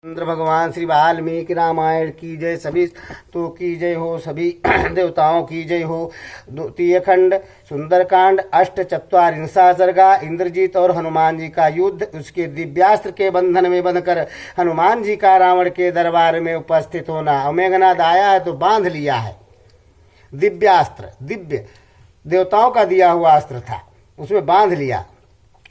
इंद्र भगवान श्री वाल्मीकि रामायण की जय। सभी तो की जय हो, सभी देवताओं की जय हो। द्वितीय खंड सुंदरकांड अष्टचत्वारिंशा सर्गा। इंद्रजीत और हनुमान जी का युद्ध। उसके दिव्यास्त्र के बंधन में बंधकर हनुमान जी का रावण के दरबार में उपस्थित होना। मेघनाद आया है तो बांध लिया है। दिव्यास्त्र दिव्य देवताओं का दिया हुआ अस्त्र था, उसमें बांध लिया।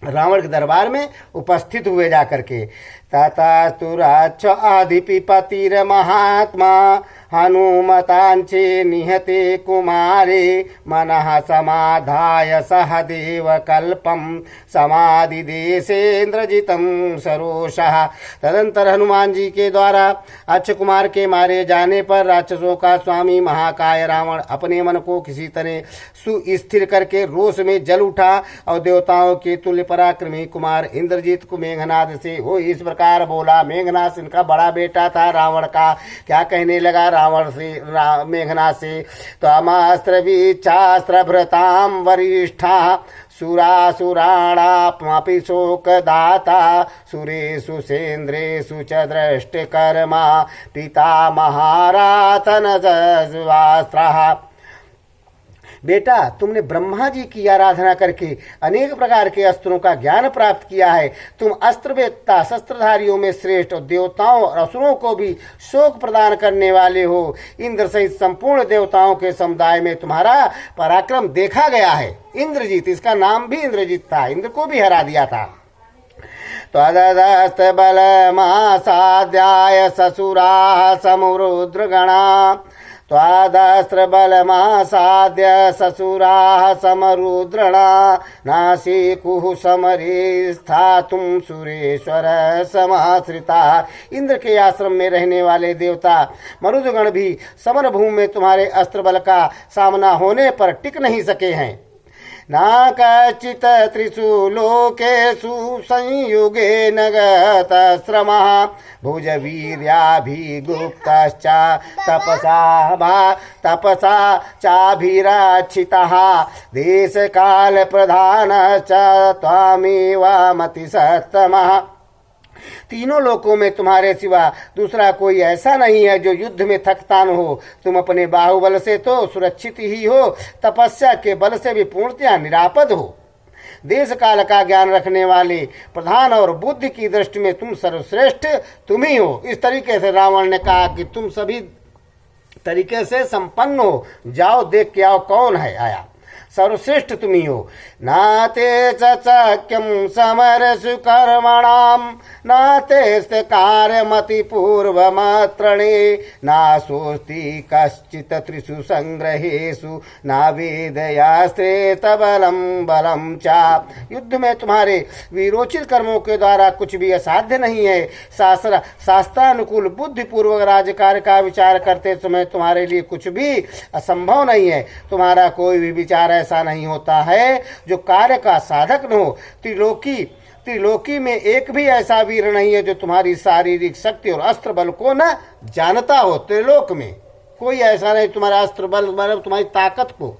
रावण के दरबार में उपस्थित हुए जाकर के। ततस्तु राक्ष अधिपतिर महात्मा हनुमतांचे निहते कुमारे मनः समाधाय सह देवकल्पम समाधि देशेन्द्रजितम सरोषः। तदंतर हनुमान जी के द्वारा अक्ष कुमार के मारे जाने पर राक्षसों का स्वामी महाकाय रावण अपने मन को किसी तरह सुस्थिर करके रोष में जल उठा और देवताओं के तुल्य पराक्रमी कुमार इंद्रजीत को मेघनाद से वो इस प्रकार बोला। मेघनाद इनका बड़ा बेटा था रावण का। क्या कहने लगा रावण से, मेघनाद से, त्वमस्त्र वीक्षास्त्र भृताम वरिष्ठा सुरासुराणापि शोकदाता सुरेषु सेन्द्रेषु च दृष्टकर्मा पिता महारातनजस्वास्त्रः। बेटा, तुमने ब्रह्मा जी की आराधना करके अनेक प्रकार के अस्त्रों का ज्ञान प्राप्त किया है। तुम अस्त्रवेत्ता शस्त्रधारियों में श्रेष्ठ और देवताओं और असुरों को भी शोक प्रदान करने वाले हो। इंद्र सहित संपूर्ण देवताओं के समुदाय में तुम्हारा पराक्रम देखा गया है। इंद्रजीत, इसका नाम भी इंद्रजीत था, इंद्र को भी हरा दिया था। त्वदस्त बलमासाद्याय ससुराः समुरुद्रगणा त्वादस्त्र बलमासाद्य ससुराः समरुद्रणा नासिकुः समरे स्थातुं सुरेश्वर समाश्रिता। इंद्र के आश्रम में रहने वाले देवता मरुदगण भी समर भूमि में तुम्हारे अस्त्र बल का सामना होने पर टिक नहीं सके हैं। न कचित् त्रिषु लोकेषु संयुगेन गतश्रमः भुजवीर्याभिगुप्तश्च तपसा चाभिरक्षितः देशकालप्रधानश्च त्वमेवामतिसत्तमः। तीनों लोकों में तुम्हारे सिवा दूसरा कोई ऐसा नहीं है जो युद्ध में थकता न हो। तुम अपने बाहुबल से तो सुरक्षित ही हो, तपस्या के बल से भी पूर्णतया निरापद हो। देश काल का ज्ञान रखने वाले प्रधान और बुद्धि की दृष्टि में तुम सर्वश्रेष्ठ तुम ही हो। इस तरीके से रावण ने कहा कि तुम सभी तरीके से संपन्न हो, जाओ देख के आओ कौन है आया। सर्वश्रेष्ठ तुम ही हो। नाते चक्यम समरसु कर्मणाम नाते कार्यमति पूर्वमात्रणे नासोस्ति कश्चित् त्रिषु संग्रहेषु नावेदयास्त्रेत बलम बलम चा। युद्ध में तुम्हारे वीरोचित कर्मों के द्वारा कुछ भी असाध्य नहीं है। शास्त्रानुकूल बुद्धि पूर्वक राज्य कार्य का विचार करते समय तुम्हारे लिए कुछ भी असंभव नहीं है। तुम्हारा कोई भी विचार ऐसा नहीं होता है जो कार्य का साधक न हो। त्रिलोकी में एक भी ऐसा वीर नहीं है जो तुम्हारी शारीरिक शक्ति और अस्त्र बल को न जानता हो। त्रिलोक में कोई ऐसा नहीं, तुम्हारा अस्त्र बल मतलब तुम्हारी ताकत को,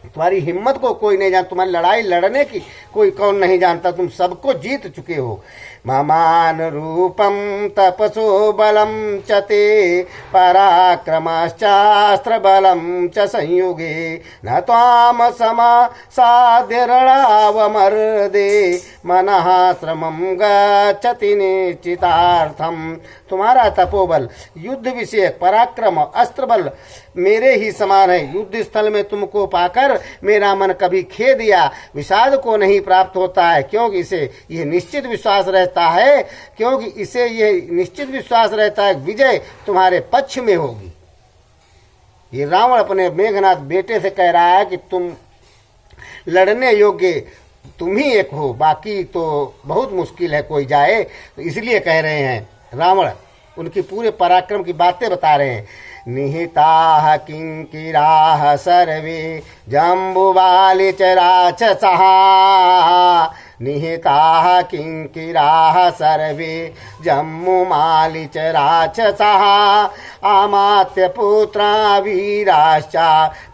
तुम्हारी हिम्मत को कोई नहीं जानता। तुम्हारी लड़ाई लड़ने की कोई कौन नहीं जानता। तुम सबको जीत चुके हो। ममान रूपम तपसो बलम च ते पराक्रमश्चास्त्र बलम च संयुगे न त्वाम समा साध्य रणवमर्दे मनः श्रमं गच्छति निश्चितार्थम। तुम्हारा तपोबल, युद्ध विषय पराक्रम, अस्त्र बल मेरे ही समान है। युद्ध स्थल में तुमको पाकर मेरा मन कभी खेद या विषाद को नहीं प्राप्त होता है, क्योंकि इसे यह निश्चित विश्वास रहता है विजय तुम्हारे पक्ष में होगी। ये रावण अपने मेघनाद बेटे से कह रहा है कि तुम लड़ने योग्य तुम ही एक हो, बाकी तो बहुत मुश्किल है कोई जाए। तो इसलिए कह रहे हैं रावण, उनकी पूरे पराक्रम की बातें बता रहे हैं। निहिताः किंकिराः सर्वे जम्बुवाले च राक्षसः निहिताः किंकिराः सर्वे जम्बुमाली च राक्षसः आमात्य पुत्रा वीराश्च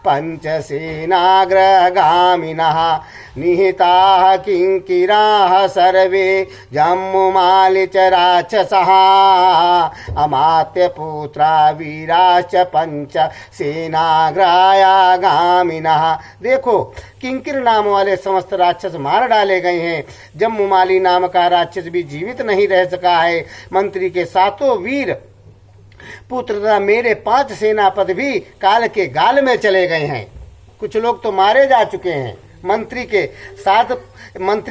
पंचसेनाग्रगामिनः निहिताः किंकिराः सर्वे जम्मुमालि च राक्षसः अमात्य पुत्रा वीराश्च पंच सेनाग्रगामिनः। देखो किंकिर नाम वाले समस्त राक्षस मार डाले गए हैं। जम्मुमाली नाम का राक्षस भी जीवित नहीं रह सका है। मंत्री के सातों वीर पुत्र तथा मेरे 5 सेनापति भी काल के गाल में चले गए हैं। कुछ लोग तो मारे जा चुके हैं। मंत्री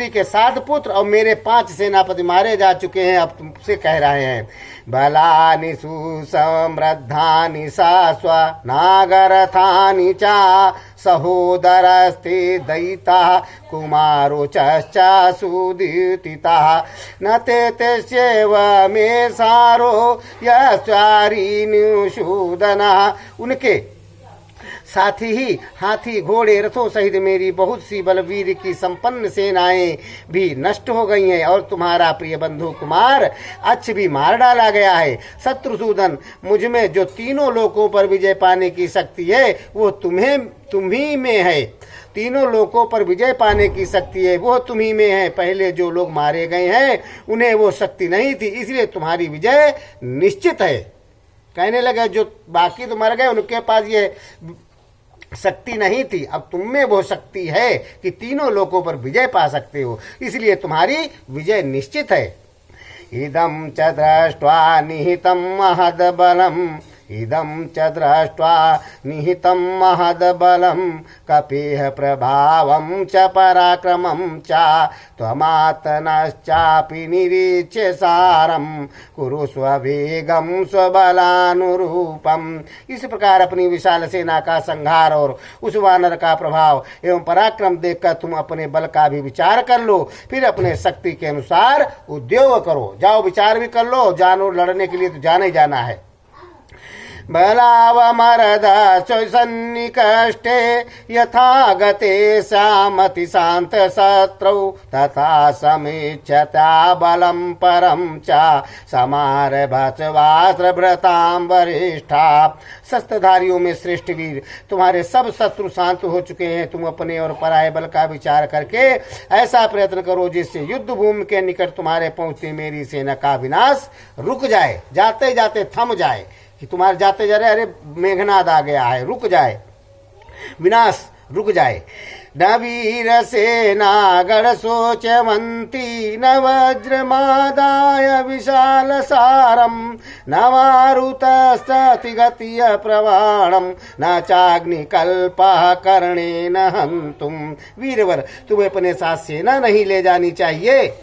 के 7 पुत्र और मेरे 5 सेनापति मारे जा चुके हैं। अब तुमसे कह रहे हैं बलानि सुसमृद्धानि सास्व नागरथानि चा सहोदरस्ते दयिता कुमारो सुदीतिता न ते तेस्यैव मे सारो यस्वारीनुषूदना। उनके साथ ही हाथी घोड़े रथों सहित मेरी बहुत सी बलवीर की संपन्न सेनाएं भी नष्ट हो गई हैं और तुम्हारा प्रिय बंधु कुमार अक्ष भी मार डाला गया है। शत्रुसूदन, मुझ में जो तीनों लोकों पर विजय पाने की शक्ति है वो तुम्ही में है। तीनों लोकों पर विजय पाने की शक्ति है वो तुम्ही में है। पहले जो लोग मारे गए हैं उन्हें वो शक्ति नहीं थी, इसलिए तुम्हारी विजय निश्चित है। कहने लगे जो बाकी तो मर गए उनके पास ये शक्ति नहीं थी, अब तुम में वो शक्ति है कि तीनों लोकों पर विजय पा सकते हो, इसलिए तुम्हारी विजय निश्चित है। इदं च दृष्ट्वा निहितं महद्बलम् इदं च दृष्ट्वा निहितं महद्बलं कपेह प्रभावं च पराक्रमं च त्वमात्मनश्चापि निरीच्य सारं कुरु स्ववेगं स्वबलानुरूपम्। इस प्रकार अपनी विशाल सेना का संहार और उस वानर का प्रभाव एवं पराक्रम देखकर तुम अपने बल का भी विचार कर लो, फिर अपने शक्ति के अनुसार उद्योग करो। जाओ विचार भी कर लो, जानो लड़ने के लिए तो जाना ही जाना है। बलावमरद सन्निकष्टे यथा गते श्यामति शांत शत्रौ तथा समीक्षता बलम परम च समारभस्वास्त्रभृतां वरिष्ठा। शस्त्रधारियों में श्रेष्ठ वीर, तुम्हारे सब शत्रु शांत हो चुके हैं। तुम अपने और पराये बल का विचार करके ऐसा प्रयत्न करो जिससे युद्ध भूमि के निकट तुम्हारे पहुंचते मेरी सेना का विनाश रुक जाए, जाते जाते थम जाए कि तुम्हारे जाते जा रहे अरे मेघनाद आ गया है, रुक जाए, विनाश रुक जाए। न वीर सेना गढ़ सोचवंती न वज्रमादाय विशाल सारम न मारुत गतिय प्रवाणम न चाग्निकल्प कर्णेन हंतुम। वीरवर, तुम्हें अपने साथ सेना नहीं ले जानी चाहिए,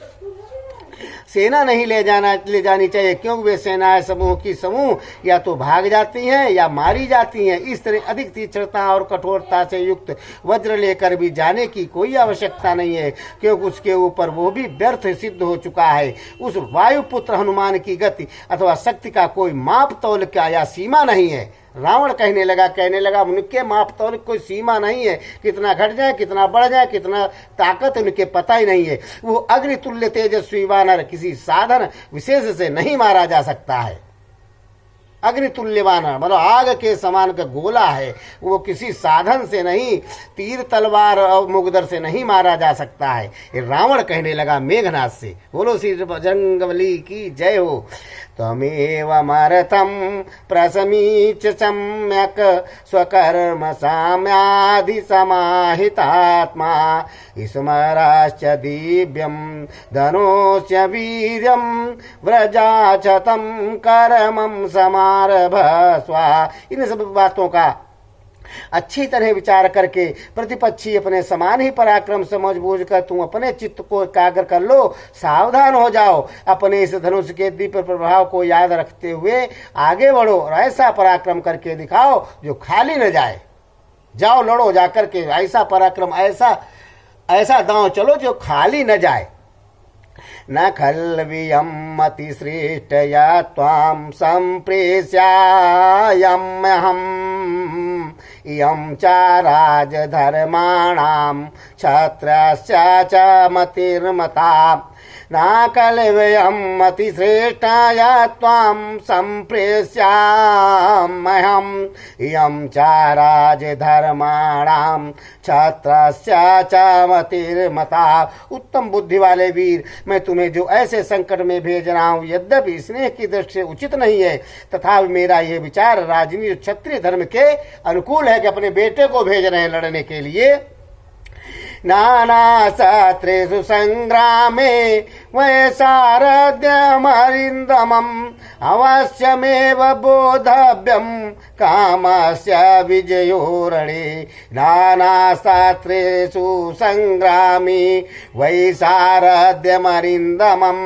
सेना नहीं ले जानी चाहिए, क्योंकि वे सेनाएं समूह की समूह या तो भाग जाती हैं या मारी जाती हैं। इस तरह अधिक तीक्ष्णता और कठोरता से युक्त वज्र लेकर भी जाने की कोई आवश्यकता नहीं है, क्योंकि उसके ऊपर वो भी व्यर्थ सिद्ध हो चुका है। उस वायुपुत्र हनुमान की गति अथवा शक्ति का कोई माप तौल का या सीमा नहीं है। रावण कहने लगा उनके माप तौल कोई सीमा नहीं है, कितना घट जाए कितना बढ़ जाए कितना ताकत उनके पता ही नहीं है। वो अग्नितुल्य तेजस्वी वानर किसी साधन विशेष से नहीं मारा जा सकता है। अग्नितुल्य वानर मतलब आग के समान का गोला है, वो किसी साधन से नहीं, तीर तलवार और मुगदर से नहीं मारा जा सकता है। ये रावण कहने लगा मेघनाथ से। बोलो श्री बजरंगबली की जय हो। त्वमेव मरतं प्रसमीच सम्यक स्वकर्म साम्याधि समाहितात्मा स्मराश्च दिव्यं धनोश्च वीर्यं व्रजाचतं कर्मं समारभस्वा। इन सब बातों का अच्छी तरह विचार करके प्रतिपक्षी अपने समान ही पराक्रम समझ बूझ कर तुम अपने चित्त को एकाग्र कर लो, सावधान हो जाओ। अपने इस धनुष के दिव्य प्रभाव को याद रखते हुए आगे बढ़ो और ऐसा पराक्रम करके दिखाओ जो खाली न जाए। जाओ लड़ो जाकर के, ऐसा पराक्रम ऐसा दांव चलो जो खाली न जाए। न खल्वियं मति श्रेष्ठया त्वां सम्प्रेष्याम्यहम् इयं च राजधर्माणां क्षत्रस्य च मतिर्मता न कलवयं मतिश्रेष्ठाया त्वां सम्प्रेष्याम्यहम् इयं च राजधर्माणां क्षत्रस्य च मतिर्मता। उत्तम बुद्धि वाले वीर, मैं तुम्हें जो ऐसे संकट में भेज रहा हूँ, यद्यपि स्नेह की दृष्टि से उचित नहीं है, तथापि मेरा यह विचार राजनीति क्षत्रिय धर्म के अनुकूल है कि अपने बेटे को भेज रहे हैं लड़ने के लिए। नाना सत्रेषु संग्रामे वैसारथ्यमरिन्दमम् अवश्यमेव बोधव्यं कामस्य विजयो रणे। नाना सत्रेषु संग्रामे वैसारथ्यमरिन्दमम्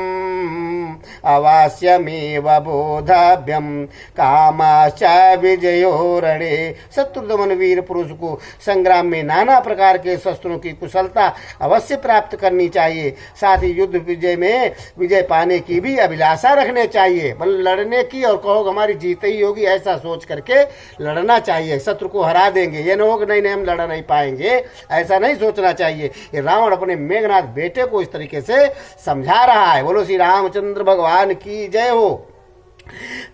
अवश्यमेव बोधव्यम कामश्च विजयो रणे। शत्रुदमन वीर पुरुष को संग्राम में नाना प्रकार के शस्त्रों की कुशलता अवश्य प्राप्त करनी चाहिए। साथ ही युद्ध विजय पाने की भी अभिलाषा रखने चाहिए, मतलब लड़ने की, और कहो हमारी जीत ही होगी ऐसा सोच करके लड़ना चाहिए। शत्रु को हरा देंगे, ये न हो कि नहीं हम लड़ नहीं पाएंगे, ऐसा नहीं सोचना चाहिए। ये रावण अपने मेघनाथ बेटे को इस तरीके से समझा रहा है। बोलो श्री रामचंद्र भगवान की जय हो।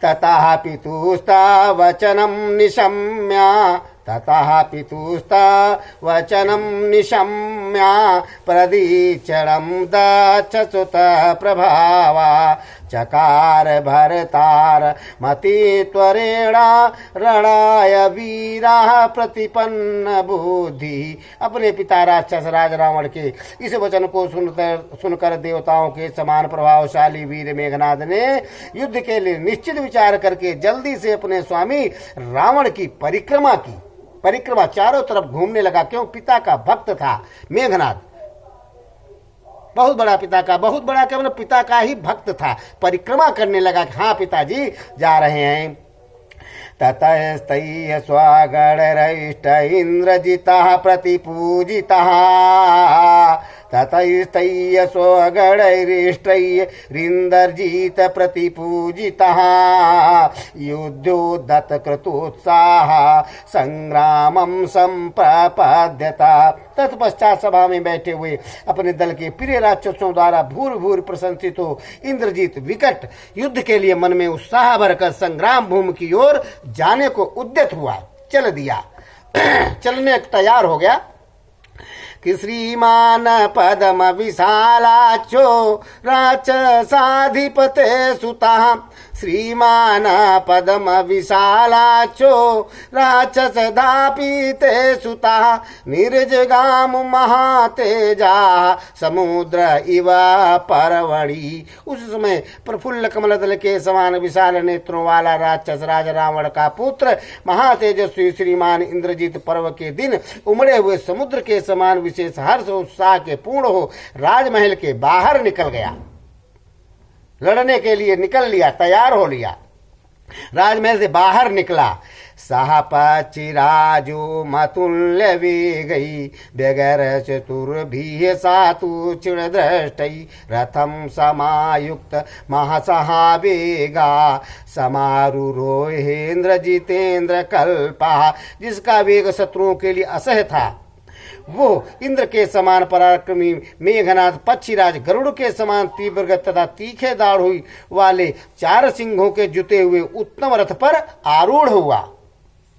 ततः पितुस्ता वचनम निशम्य ततः पितुस्ता वचनम निशम्य प्रदीक्षणं दक्षसुत प्रभावा चकार भरतार मति त्वरेण रणाय वीरा प्रतिपन्न बुद्धि। अपने पिता राक्षस राज रावण के इस वचन को सुनकर देवताओं के समान प्रभावशाली वीर मेघनाद ने युद्ध के लिए निश्चित विचार करके जल्दी से अपने स्वामी रावण की परिक्रमा चारों तरफ घूमने लगा। क्यों? पिता का भक्त था मेघनाद, बहुत बड़ा क्या मतलब पिता का ही भक्त था। परिक्रमा करने लगा कि हाँ पिताजी जा रहे हैं। ततस्तैः स्वगणैश्च इंद्रजितः प्रतिपूजितः ततस्तैः स्वगणैरिन्द्रजित प्रतिपूजितः युद्धोद्धत कृतोत्साह संग्रामं संप्रपद्यत। तत्पश्चात सभा में बैठे हुए अपने दल के प्रिय राक्षसों द्वारा भूर प्रशंसित हो इंद्रजीत विकट युद्ध के लिए मन में उत्साह भरकर संग्राम भूमि की ओर जाने को उद्यत हुआ, चल दिया, चलने तैयार हो गया कि श्रीमान पदम विशालाचो राक्षसाधिपते सुतः श्रीमान पदम विशालाचो राक्षसधापीते सुतः निर्जगाम महातेजा समुद्र इव परवणि। उस समय प्रफुल्ल कमलदल के समान विशाल नेत्रों वाला राक्षस राज रावण का पुत्र महातेजस्वी श्रीमान इंद्रजीत पर्व के दिन उमड़े हुए समुद्र के समान विशेष हर्ष उत्साह के पूर्ण हो राजमहल के बाहर निकल गया। लड़ने के लिए निकल लिया, तैयार हो लिया, राजमहल से बाहर निकला। सहपचिराजो मतुल्य वेगई व्यगर चतुर्भिः सातु चिणदृष्टै रथम समायुक्त महसहावेगा समारूरोहेन्द्र जितेन्द्र कल्पा। जिसका वेग शत्रुओं के लिए असह्य था वो इंद्र के समान पराक्रमी मेघनाथ पक्षीराज गरुड़ के समान तीव्र गति तथा तीखे दाढ़ वाले 4 सिंहों के जुते हुए उत्तम रथ पर आरूढ़ हुआ,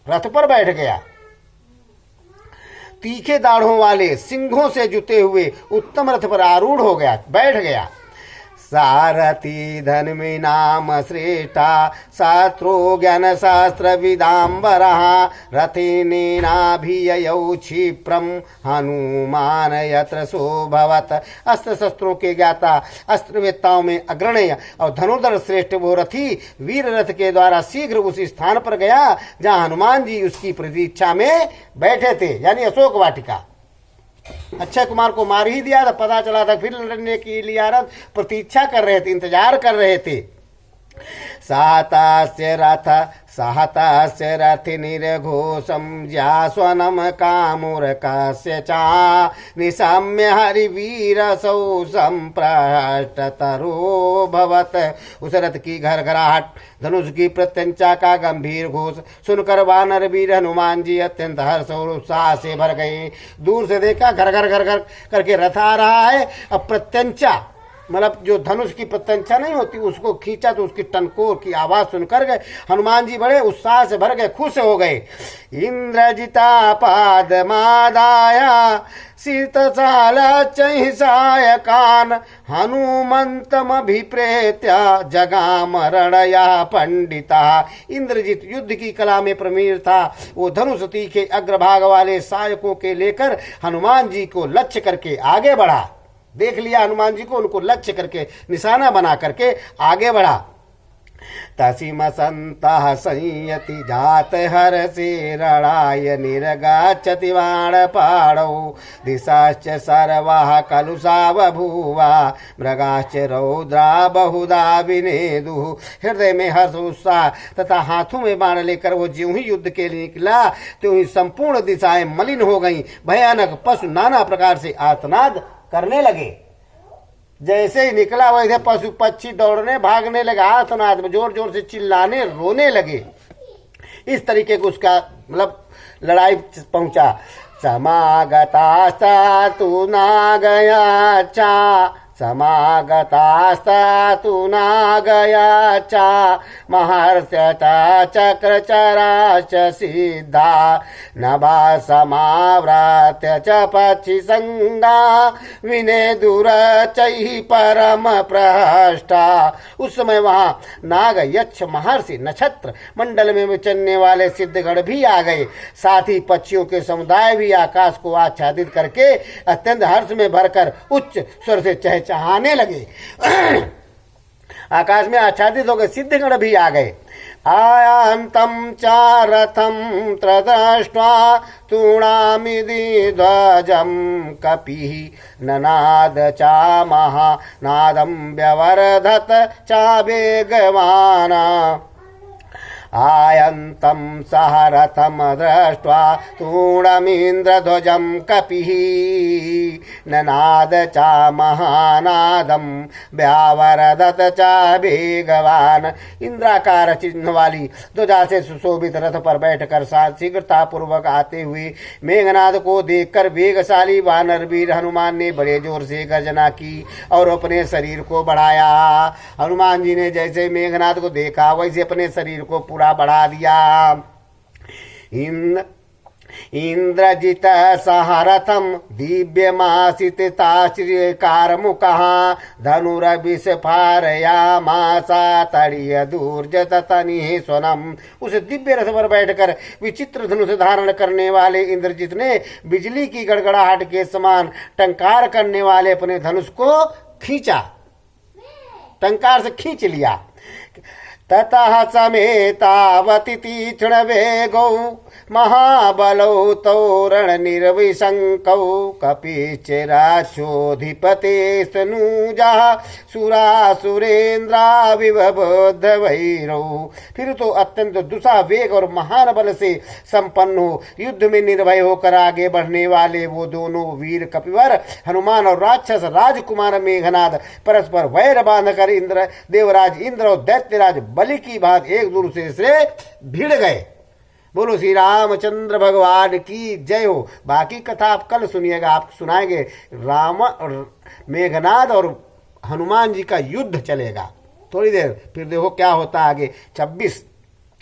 रथ पर बैठ गया। तीखे दाढ़ों वाले सिंहों से जुते हुए उत्तम रथ पर आरूढ़ हो गया, बैठ गया। सारथी धन्वी नाम श्रेष्ठा शास्त्रो ज्ञान शास्त्र विदाम्बरः रथिनेनाभिययौ क्षिप्रम हनुमान यत्र सोभवत। अस्त्र शस्त्रों के ज्ञाता अस्त्रवेत्ताओं में अग्रणीय और धनुर्धर श्रेष्ठ वो रथी वीर रथ के द्वारा शीघ्र उस स्थान पर गया जहाँ हनुमान जी उसकी प्रतीक्षा में बैठे थे, यानी अशोक वाटिका। अक्षय कुमार को मार ही दिया था, पता चला था, फिर लड़ने के लिए रथ प्रतीक्षा कर रहे थे, इंतजार कर रहे थे। सहतास्य रथिनिर्घोषं ज्यास्वनं कामुरकस्य चा निशाम्य हरिवीरसौ संप्रष्टतरो भवत। उस रथ की घरघराहट, धनुष की प्रत्यंचा का गंभीर घोष सुनकर वानर वीर हनुमान जी अत्यंत हर्ष और उत्साह से भर गए। दूर से देखा घर घर घर घर करके रथ आ रहा है। अब प्रत्यंचा मतलब जो धनुष की प्रत्यंचा नहीं होती उसको खींचा तो उसकी टनकोर की आवाज सुनकर गए हनुमान जी बड़े उत्साह से भर गए, खुश हो गए। इंद्रजिता पादमादाया शीतशाल चहिसायकान हनुमंतमभिप्रेत्य जगामरणया पंडिता। इंद्रजित युद्ध की कला में प्रवीण था। वो धनुष तीखे अग्रभाग वाले सायकों के लेकर हनुमान जी को लक्ष्य करके आगे बढ़ा। देख लिया हनुमान जी को, उनको लक्ष्य करके निशाना बना करके आगे बढ़ा। तसिम संतः संयति जात हर से रणाय निर्गाच्छति बाण पाणौ दिशाश्च सर्वाः कलुषा बभूवा मृगाश्च रौद्रा बहुधा विनेदुः। हृदय में हर्ष उत्साह तथा हाथों में बाण लेकर वो ज्यों ही युद्ध के लिए निकला त्यों ही संपूर्ण दिशाएं मलिन हो गईं। भयानक पशु नाना प्रकार से आर्तनाद करने लगे। जैसे ही निकला वैसे पशु पक्षी दौड़ने भागने लगे, आर्तनाद में जोर जोर से चिल्लाने रोने लगे। इस तरीके को उसका मतलब लड़ाई पहुंचा। समागतास्ता तू ना गया चा समागतास्ता तू ना गया चा महर्षता चक्र चराच सिद्धा नभा समाव्रात्य च पक्षी संगा विने दूर चही परम प्रहष्टा। उस समय वहां नाग यक्ष महर्षि नक्षत्र मंडल में चलने वाले सिद्धगण भी आ गए। साथ ही पक्षियों के समुदाय भी आकाश को आच्छादित करके अत्यंत हर्ष में भरकर उच्च स्वर से चहचहाने लगे। आकाश में आच्छादित हो गए, सिद्धगण भी आ गए। आयांतं चारथं त्रदृष्ट्वा तूणामिति ध्वजं कपिः ननाद चा महानादं व्यवर्धत चा वेगवान्। आयन्तं सह रथं दृष्ट्वा तूणमिन्द्रध्वजं कपिः ननाद चा महानादं व्यावरदत चा वेगवान। इंद्राकार चिन्ह वाली ध्वजा से सुशोभित रथ पर बैठकर शीघ्रता पूर्वक आते हुए मेघनाद को देखकर वेगशाली वानर वीर हनुमान ने बड़े जोर से गर्जना की और अपने शरीर को बढ़ाया। हनुमान जी ने जैसे मेघनाद को देखा वैसे अपने शरीर को पूरा बढ़ा दिया। इंद्रजित सहरथम दिव्यमासिताश्रिकारमुखः धनुरभिस्फारयामासा तड़ीय दूर्जत तनिः स्वनम। उस दिव्य रथ पर बैठकर विचित्र धनुष धारण करने वाले इंद्रजित ने बिजली की गड़गड़ाहट के समान टंकार करने वाले अपने धनुष को खींचा, टंकार से खींच लिया। ततः समेतावति तीक्ष्ण वेगौ महाबलौ तोरण निर्विशंकौ कपिश्चिराक्षोधिपते स्तनूजा सुरासुरेन्द्रा विबुद्ध भैरौ। फिर तो अत्यंत दुसा वेग और महान बल से संपन्न हो युद्ध में निर्भय होकर आगे बढ़ने वाले वो दोनों वीर कपिवर हनुमान और राक्षस राजकुमार मेघनाद परस्पर वैर बांधकर इंद्र देवराज इंद्र और दैत्यराज बलि की बात एक दूसरे से भिड़ गए। बोलो श्री रामचंद्र भगवान की जय हो। बाकी कथा आप कल सुनिएगा, आप सुनाएंगे राम और मेघनाद और हनुमान जी का युद्ध चलेगा थोड़ी देर, फिर देखो क्या होता आगे। 26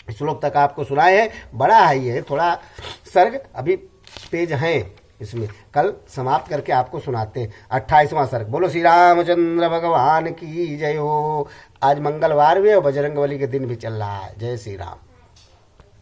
श्लोक तक आपको सुनाए हैं, बड़ा है ये, थोड़ा सर्ग अभी पेज हैं इसमें, कल समाप्त करके आपको सुनाते हैं 28वां सर्ग। बोलो श्री रामचंद्र भगवान की जय हो। आज मंगलवार भी है और बजरंगबली के दिन भी चल रहा है। जय श्री राम।